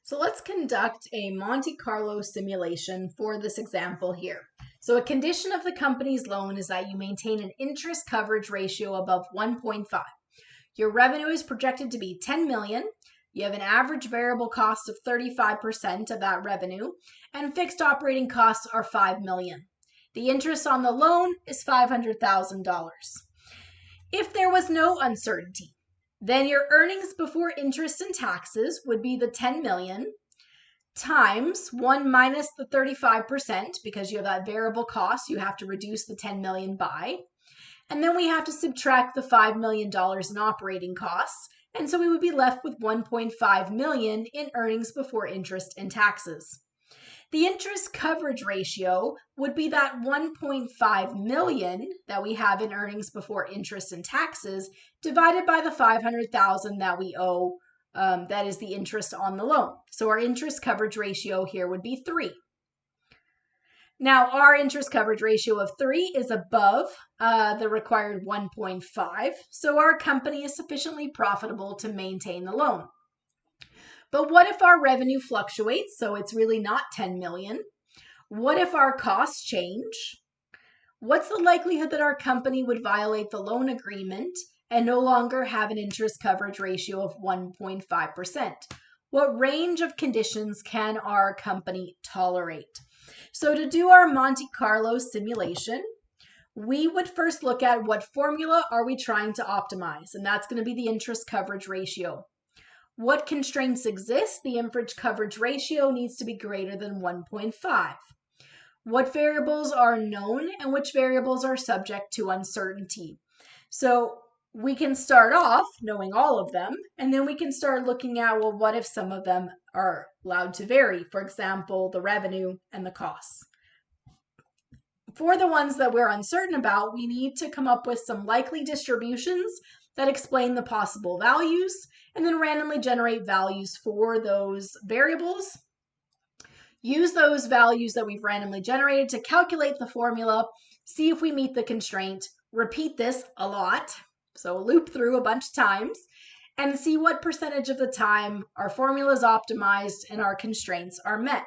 So let's conduct a Monte Carlo simulation for this example here. So a condition of the company's loan is that you maintain an interest coverage ratio above 1.5. Your revenue is projected to be 10 million. You have an average variable cost of 35% of that revenue, and fixed operating costs are 5 million. The interest on the loan is $500,000. If there was no uncertainty, then your earnings before interest and taxes would be the 10 million times 1 minus the 35%, because you have that variable cost you have to reduce the 10 million by. And then we have to subtract the $5 million in operating costs. And so we would be left with 1.5 million in earnings before interest and taxes. The interest coverage ratio would be that 1.5 million that we have in earnings before interest and taxes divided by the 500,000 that we owe, that is the interest on the loan. So our interest coverage ratio here would be 3. Now our interest coverage ratio of 3 is above the required 1.5, so our company is sufficiently profitable to maintain the loan. But what if our revenue fluctuates, so it's really not 10 million? What if our costs change? What's the likelihood that our company would violate the loan agreement and no longer have an interest coverage ratio of 1.5%? What range of conditions can our company tolerate? So to do our Monte Carlo simulation, we would first look at what formula are we trying to optimize, and that's going to be the interest coverage ratio. What constraints exist? The interest coverage ratio needs to be greater than 1.5. What variables are known and which variables are subject to uncertainty? So we can start off knowing all of them, and then we can start looking at, well, what if some of them are allowed to vary? For example, the revenue and the costs. For the ones that we're uncertain about, we need to come up with some likely distributions that explain the possible values, and then randomly generate values for those variables. Use those values that we've randomly generated to calculate the formula, see if we meet the constraint, repeat this a lot, so loop through a bunch of times, and see what percentage of the time our formula is optimized and our constraints are met.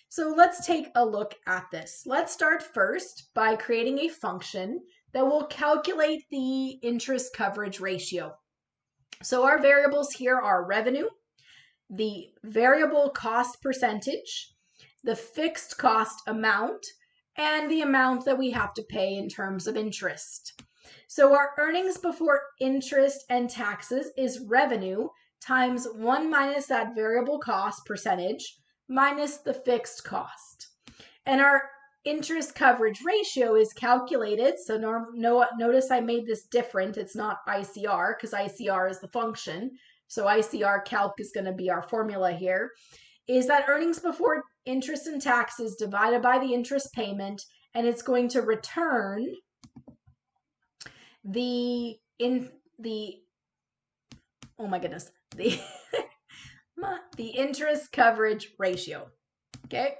So let's take a look at this. Let's start first by creating a function that will calculate the interest coverage ratio. So our variables here are revenue, the variable cost percentage, the fixed cost amount, and the amount that we have to pay in terms of interest. So our earnings before interest and taxes is revenue times 1 minus that variable cost percentage minus the fixed cost. And our interest coverage ratio is calculated. So notice I made this different. It's not ICR because ICR is the function. So ICR calc is going to be our formula here. Is that earnings before interest and taxes divided by the interest payment, and it's going to return the interest coverage ratio. Okay.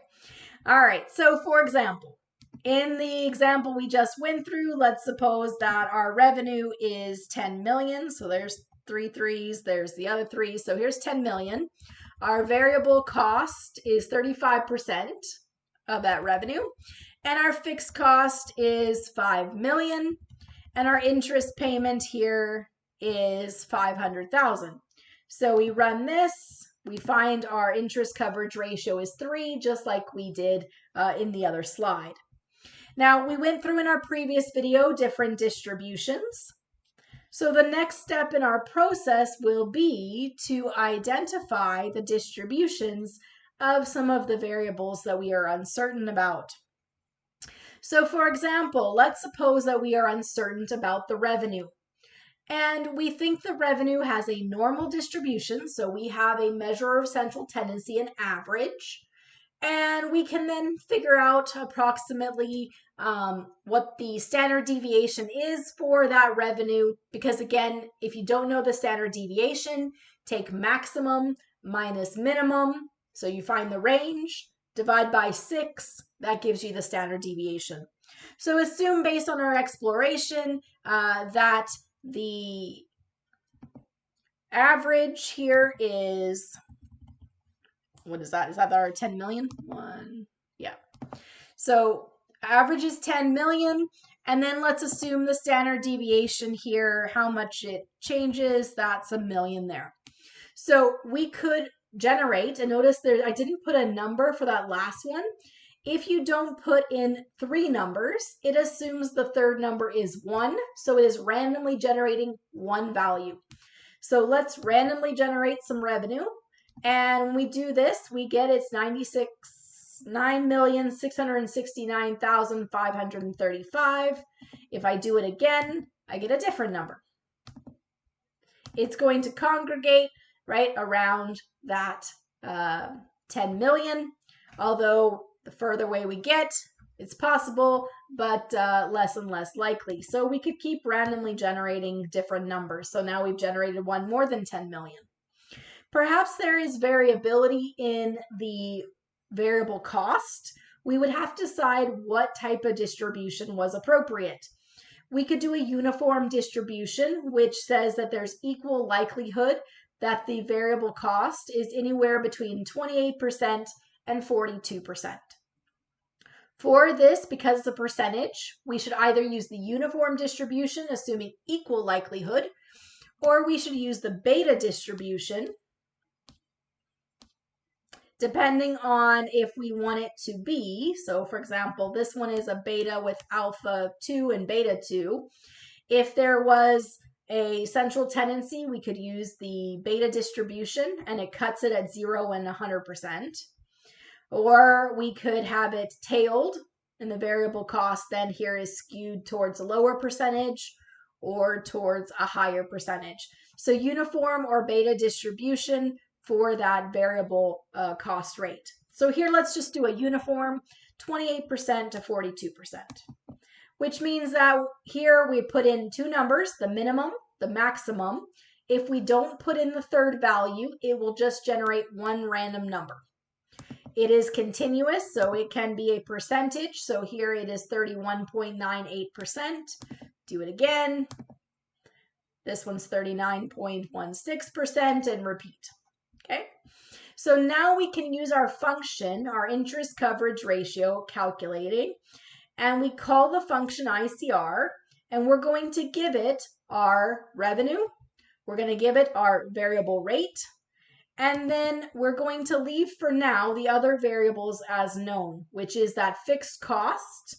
All right. So for example, in the example we just went through, let's suppose that our revenue is 10 million. So there's 3 threes, there's the other 3. So here's 10 million. Our variable cost is 35% of that revenue, and our fixed cost is 5 million, and our interest payment here is 500,000. So we run this, we find our interest coverage ratio is 3, just like we did in the other slide. Now, we went through in our previous video different distributions. So the next step in our process will be to identify the distributions of some of the variables that we are uncertain about. So for example, let's suppose that we are uncertain about the revenue. And we think the revenue has a normal distribution, so we have a measure of central tendency, an average. And we can then figure out approximately what the standard deviation is for that revenue. Because again, if you don't know the standard deviation, take maximum minus minimum. So you find the range, divide by 6, that gives you the standard deviation. So assume based on our exploration that the average here is what is that? Is that our 10 million? Yeah. So average is 10 million. And then let's assume the standard deviation here, how much it changes, that's a million there. So we could generate, and notice there, I didn't put a number for that last one. If you don't put in 3 numbers, it assumes the third number is 1. So it is randomly generating one value. So let's randomly generate some revenue. And when we do this, we get it's 9,669,535. If I do it again, I get a different number. It's going to congregate right around that 10 million, although the further away we get, it's possible, but less and less likely. So we could keep randomly generating different numbers. So now we've generated one more than 10 million. Perhaps there is variability in the variable cost. We would have to decide what type of distribution was appropriate. We could do a uniform distribution, which says that there's equal likelihood that the variable cost is anywhere between 28% and 42%. For this, because it's a percentage, we should either use the uniform distribution, assuming equal likelihood, or we should use the beta distribution, depending on if we want it to be. So for example, this one is a beta with alpha 2 and beta 2. If there was a central tendency, we could use the beta distribution and it cuts it at 0 and 100%. Or we could have it tailed and the variable cost then here is skewed towards a lower percentage or towards a higher percentage. So uniform or beta distribution for that variable cost rate. So here let's just do a uniform 28% to 42%, which means that here we put in 2 numbers, the minimum, the maximum. If we don't put in the third value, it will just generate one random number. It is continuous, so it can be a percentage. So here it is 31.98%. Do it again. This one's 39.16% and repeat. Okay, so now we can use our function, our interest coverage ratio calculating, and we call the function ICR, and we're going to give it our revenue, we're going to give it our variable rate, and then we're going to leave for now the other variables as known, which is that fixed cost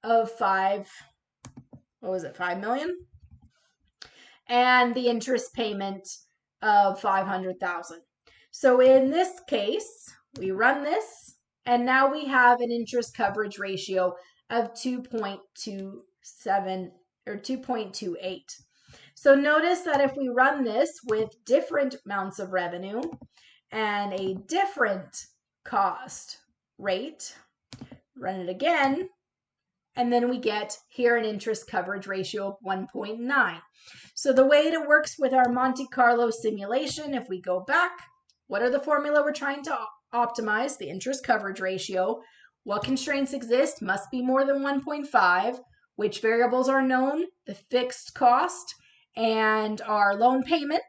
of 5 million, and the interest payment of 500,000. So in this case, we run this, and now we have an interest coverage ratio of 2.27 or 2.28. So notice that if we run this with different amounts of revenue and a different cost rate, run it again, and then we get here an interest coverage ratio of 1.9. So the way it works with our Monte Carlo simulation, if we go back, what are the formula we're trying to optimize? The interest coverage ratio. What constraints exist? Must be more than 1.5. Which variables are known? The fixed cost and our loan payment.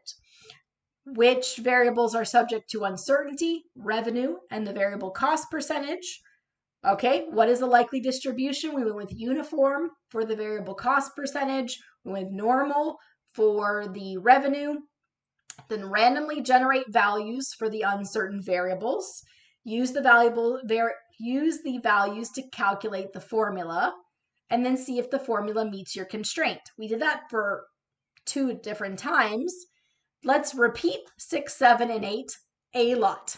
Which variables are subject to uncertainty? Revenue and the variable cost percentage. Okay, what is the likely distribution? We went with uniform for the variable cost percentage. We went normal for the revenue. Then randomly generate values for the uncertain variables. Use the values to calculate the formula, and then see if the formula meets your constraint. We did that for 2 different times. Let's repeat 6, 7, and 8 a lot.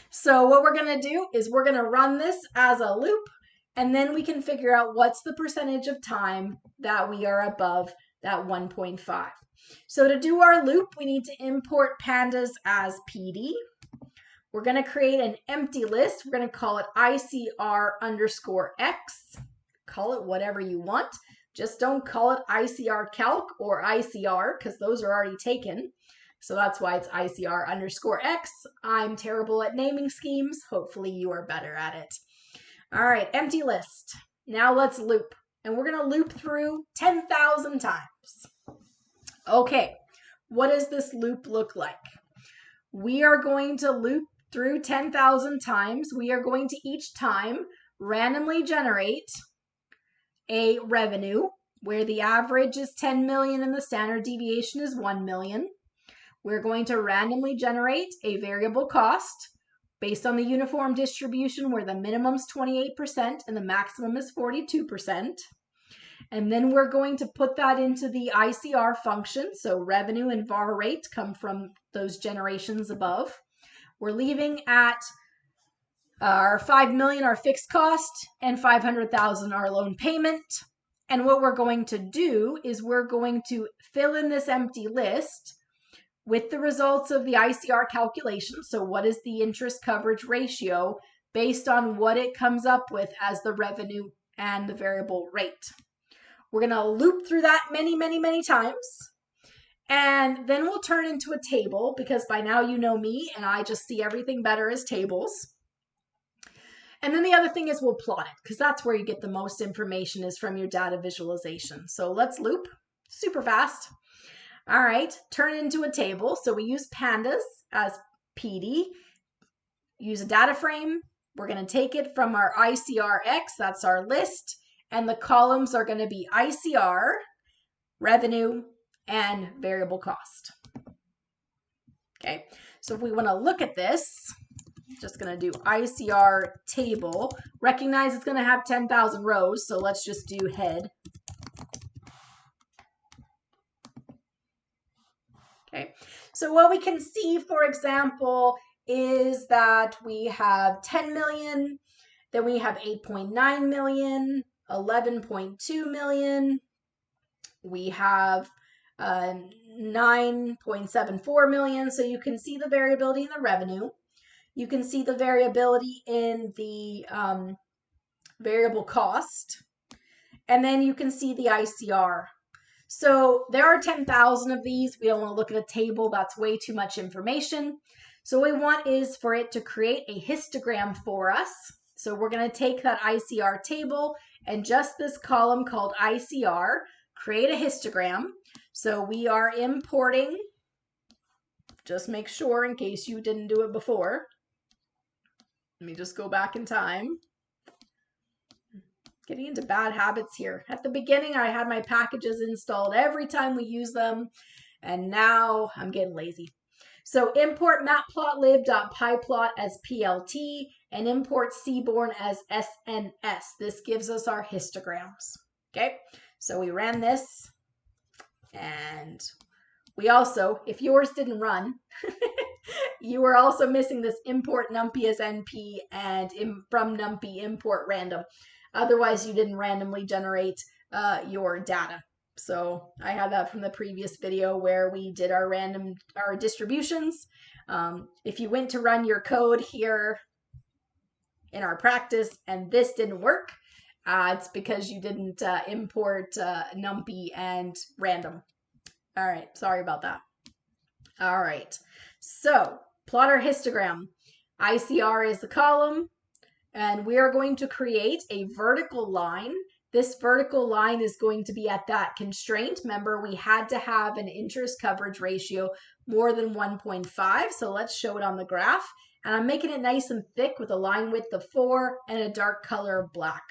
So what we're going to do is we're going to run this as a loop, and then we can figure out what's the percentage of time that we are above that 1.5. So to do our loop, we need to import pandas as PD. We're going to create an empty list. We're going to call it ICR_X. Call it whatever you want. Just don't call it ICR calc or ICR because those are already taken. So that's why it's ICR_X. I'm terrible at naming schemes. Hopefully you are better at it. All right, empty list. Now let's loop. And we're going to loop through 10,000 times. Okay, what does this loop look like? We are going to loop through 10,000 times, we are going to each time randomly generate a revenue where the average is 10 million and the standard deviation is 1 million. We're going to randomly generate a variable cost based on the uniform distribution where the minimum is 28% and the maximum is 42%. And then we're going to put that into the ICR function. So revenue and VAR rate come from those generations above. We're leaving at our 5 million, our fixed cost, and 500,000, our loan payment. And what we're going to do is we're going to fill in this empty list with the results of the ICR calculation. So what is the interest coverage ratio based on what it comes up with as the revenue and the variable rate. We're going to loop through that many, many, many times. And then we'll turn into a table because by now you know me and I just see everything better as tables. And then the other thing is we'll plot it because that's where you get the most information is from your data visualization. So let's loop super fast. All right, turn it into a table. So we use pandas as PD, use a data frame. We're going to take it from our ICRX, that's our list, and the columns are going to be ICR, revenue, and variable cost. Okay, so if we want to look at this, I'm just going to do ICR table. Recognize it's going to have 10,000 rows, so let's just do head. Okay, so what we can see, for example, is that we have 10 million, then we have 8.9 million, 11.2 million, we have 9.74 million. So you can see the variability in the revenue. You can see the variability in the variable cost. And then you can see the ICR. So there are 10,000 of these. We don't want to look at a table. That's way too much information. So what we want is for it to create a histogram for us. So we're going to take that ICR table and just this column called ICR, create a histogram. So we are importing, just make sure in case you didn't do it before. Let me just go back in time. Getting into bad habits here. At the beginning, I had my packages installed every time we use them, and now I'm getting lazy. So import matplotlib.pyplot as PLT and import Seaborn as SNS. This gives us our histograms. Okay, so we ran this, and we also, if yours didn't run, you were also missing this import numpy as NP and from numpy import random. Otherwise, you didn't randomly generate your data. So I had that from the previous video where we did our distributions. If you went to run your code here in our practice and this didn't work, it's because you didn't import numpy and random. All right, sorry about that. All right, so plot our histogram. ICR is the column. And we are going to create a vertical line. This vertical line is going to be at that constraint. Remember, we had to have an interest coverage ratio more than 1.5. So let's show it on the graph. And I'm making it nice and thick with a line width of 4 and a dark color of black.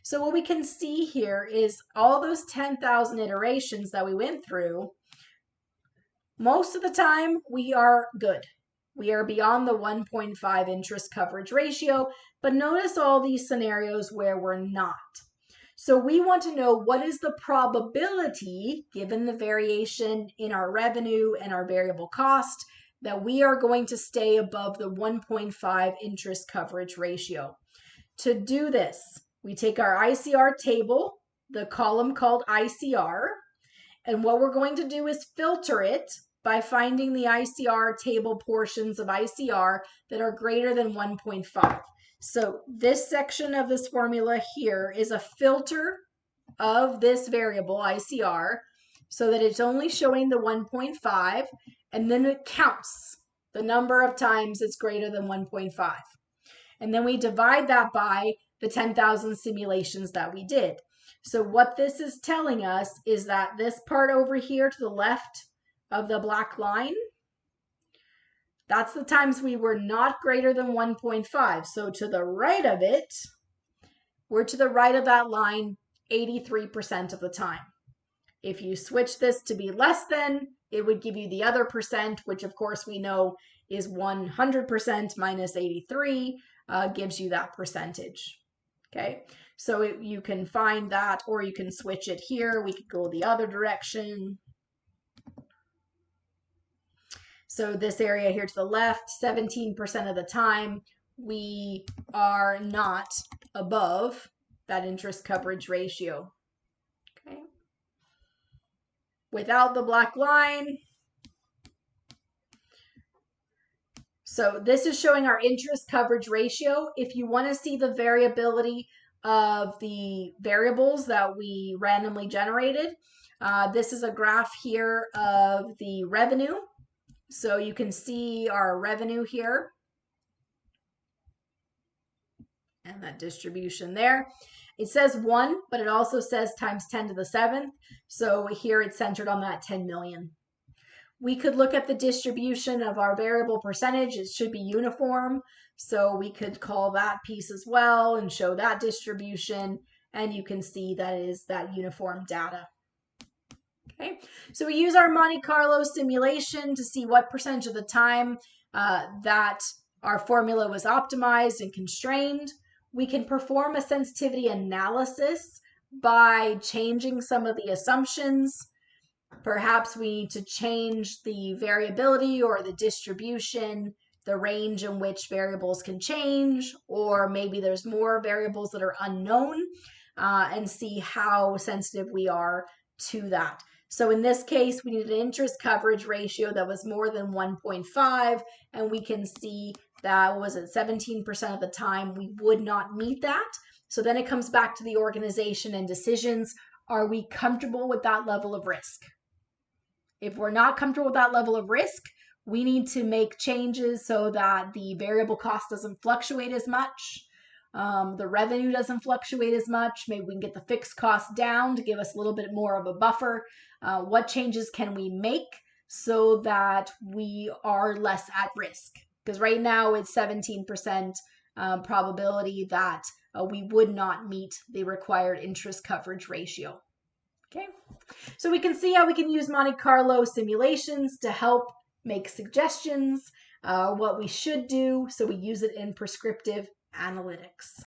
So what we can see here is all those 10,000 iterations that we went through. Most of the time, we are good. We are beyond the 1.5 interest coverage ratio, but notice all these scenarios where we're not. So we want to know what is the probability, given the variation in our revenue and our variable cost, that we are going to stay above the 1.5 interest coverage ratio. To do this, we take our ICR table, the column called ICR, and what we're going to do is filter it by finding the ICR table portions of ICR that are greater than 1.5. So this section of this formula here is a filter of this variable ICR so that it's only showing the 1.5, and then it counts the number of times it's greater than 1.5. And then we divide that by the 10,000 simulations that we did. So what this is telling us is that this part over here to the left of the black line, That's the times we were not greater than 1.5. So to the right of it, we're to the right of that line 83% of the time. If you switch this to be less than, it would give you the other percent, which of course we know is 100% minus 83, gives you that percentage. Okay, so you can find that, or you can switch it here. We could go the other direction. So this area here to the left, 17% of the time, we are not above that interest coverage ratio. Okay. Without the black line. So this is showing our interest coverage ratio. If you want to see the variability of the variables that we randomly generated, this is a graph here of the revenue. So you can see our revenue here and that distribution there. It says 1, but it also says times 10 to the 7th. So here it's centered on that 10 million. We could look at the distribution of our variable percentage. It should be uniform. So we could call that piece as well and show that distribution. And you can see that is that uniform data. Okay, so we use our Monte Carlo simulation to see what percentage of the time that our formula was optimized and constrained. We can perform a sensitivity analysis by changing some of the assumptions. Perhaps we need to change the variability or the distribution, the range in which variables can change, or maybe there's more variables that are unknown, and see how sensitive we are to that. So in this case, we need an interest coverage ratio that was more than 1.5, and we can see that was at 17% of the time we would not meet that. So then it comes back to the organization and decisions. Are we comfortable with that level of risk? If we're not comfortable with that level of risk, we need to make changes so that the variable cost doesn't fluctuate as much. The revenue doesn't fluctuate as much. Maybe we can get the fixed cost down to give us a little bit more of a buffer. What changes can we make so that we are less at risk? Because right now it's 17% probability that we would not meet the required interest coverage ratio. Okay, so we can see how we can use Monte Carlo simulations to help make suggestions, what we should do, so we use it in prescriptive analytics.